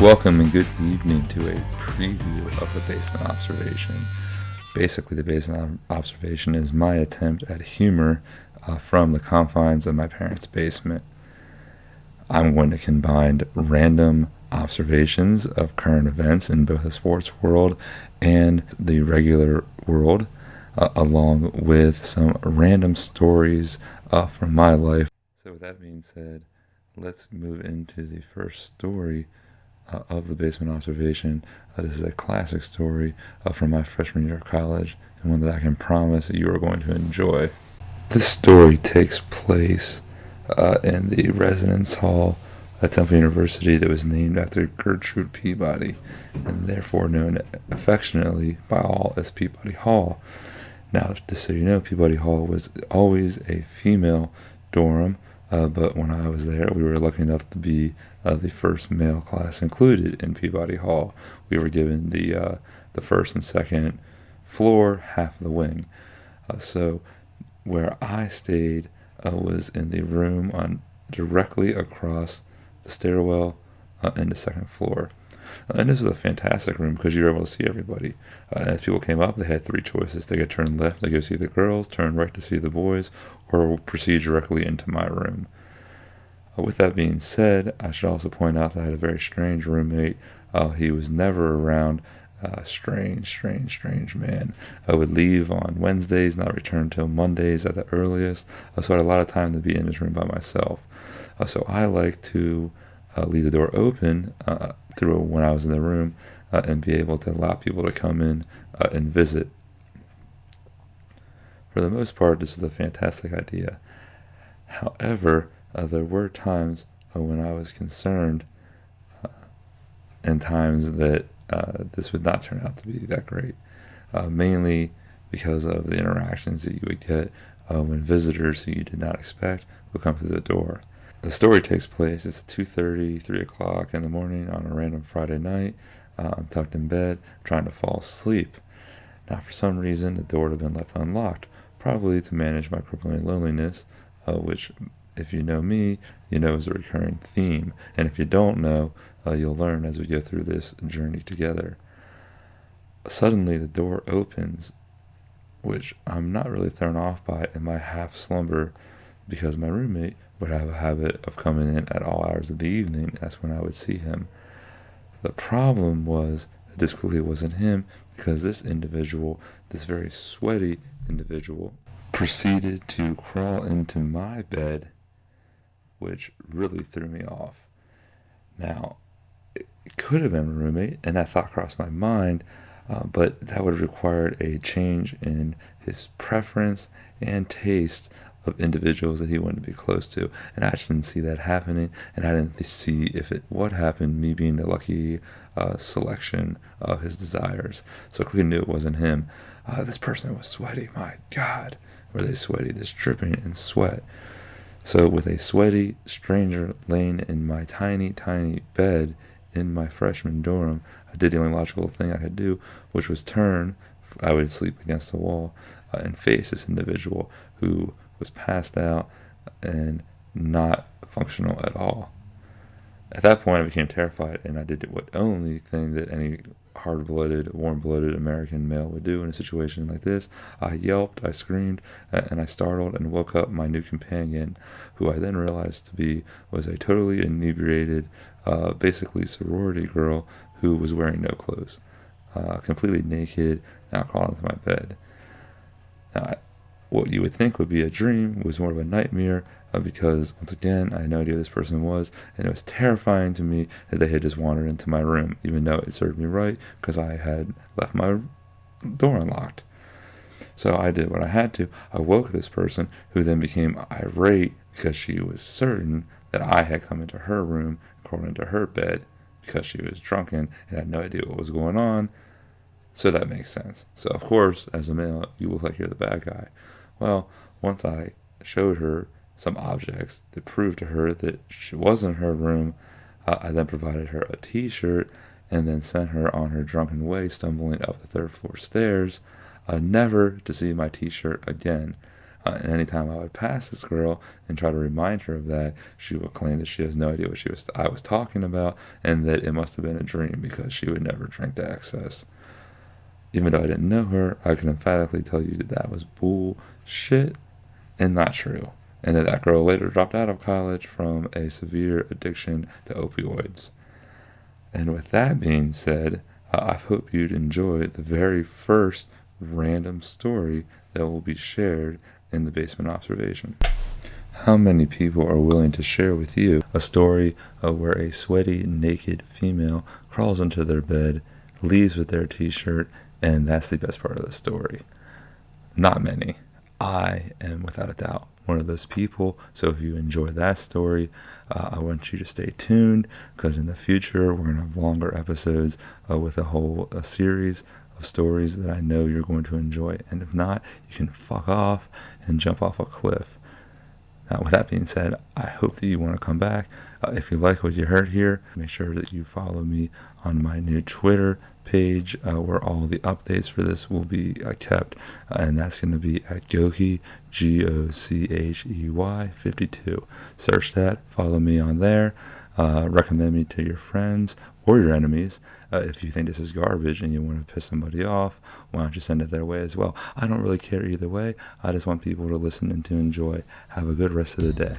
Welcome and good evening to a preview of the Basement Observation. Basically, the Basement Observation is my attempt at humor from the confines of my parents' basement. I'm going to combine random observations of current events in both the sports world and the regular world, along with some random stories from my life. So with that being said, let's move into the first story of the Basement Observation. This is a classic story from my freshman year of college, and one that I can promise that you are going to enjoy. This story takes place in the residence hall at Temple University that was named after Gertrude Peabody, and therefore known affectionately by all as Peabody Hall. Now, just so you know, Peabody Hall was always a female dorm, but when I was there, we were lucky enough to be the first male class included in Peabody Hall. We were given the first and second floor, half of the wing. So where I stayed was in the room directly across the stairwell in the second floor. And this was a fantastic room because you were able to see everybody. As people came up, they had three choices. They could turn left to go see the girls, turn right to see the boys, or proceed directly into my room. With that being said, I should also point out that I had a very strange roommate. He was never around. Strange man. I would leave on Wednesdays, not return until Mondays at the earliest. So I had a lot of time to be in his room by myself. So I like to leave the door open through when I was in the room and be able to allow people to come in and visit. For the most part, this is a fantastic idea. However, there were times when I was concerned and times that this would not turn out to be that great, mainly because of the interactions that you would get when visitors who you did not expect would come through the door. The story takes place, it's 2:30, 3 o'clock in the morning on a random Friday night. I'm tucked in bed, trying to fall asleep. Now, for some reason, the door had been left unlocked, probably to manage my crippling loneliness, which, if you know me, you know is a recurring theme. And if you don't know, you'll learn as we go through this journey together. Suddenly, the door opens, which I'm not really thrown off by in my half slumber, because my roommate would have a habit of coming in at all hours of the evening. That's when I would see him. The problem was that this clearly wasn't him, because this individual, this very sweaty individual, proceeded to crawl into my bed, which really threw me off. Now, it could have been a roommate, and that thought crossed my mind, but that would have required a change in his preference and taste of individuals that he wanted to be close to. And I just didn't see that happening, and I didn't see if it would happen, me being the lucky selection of his desires. So I clearly knew it wasn't him. This person was sweaty. My God, were they sweaty, just dripping in sweat. So with a sweaty stranger laying in my tiny bed in my freshman dorm, I did the only logical thing I could do, which was turn. I would sleep against the wall and face this individual who was passed out and not functional at all. At that point, I became terrified, and I did what only thing that any hard-blooded, warm-blooded American male would do in a situation like this. I yelped, I screamed, and I startled and woke up my new companion, who I then realized to be was a totally inebriated, basically sorority girl who was wearing no clothes, completely naked, now crawling into my bed. Now, what you would think would be a dream was more of a nightmare, because, once again, I had no idea who this person was, and it was terrifying to me that they had just wandered into my room, even though it served me right, because I had left my door unlocked. So I did what I had to. I woke this person, who then became irate because she was certain that I had come into her room, crawled into her bed, because she was drunken and had no idea what was going on. So that makes sense. So, of course, as a male, you look like you're the bad guy. Well, once I showed her some objects that proved to her that she was in her room, I then provided her a t-shirt and then sent her on her drunken way, stumbling up the third floor stairs, never to see my t-shirt again. And anytime I would pass this girl and try to remind her of that, she would claim that she has no idea what I was talking about, and that it must have been a dream because she would never drink to excess. Even though I didn't know her, I can emphatically tell you that that was bullshit and not true, and that girl later dropped out of college from a severe addiction to opioids. And with that being said, I hope you'd enjoy the very first random story that will be shared in the Basement Observation. How many people are willing to share with you a story where a sweaty, naked female crawls into their bed, leaves with their t-shirt, and that's the best part of the story? Not many. I am without a doubt one of those people. So if you enjoy that story, I want you to stay tuned, because in the future we're going to have longer episodes with a series of stories that I know you're going to enjoy. And if not, you can fuck off and jump off a cliff. Now, with that being said, I hope that you want to come back. If you like what you heard here, make sure that you follow me on my new Twitter page, where all the updates for this will be kept, and that's going to be at Gochey, Gochey 52. Search that, follow me on there, recommend me to your friends or your enemies. If you think this is garbage and you want to piss somebody off, why don't you send it their way as well? I don't really care either way. I just want people to listen and to enjoy. Have a good rest of the day.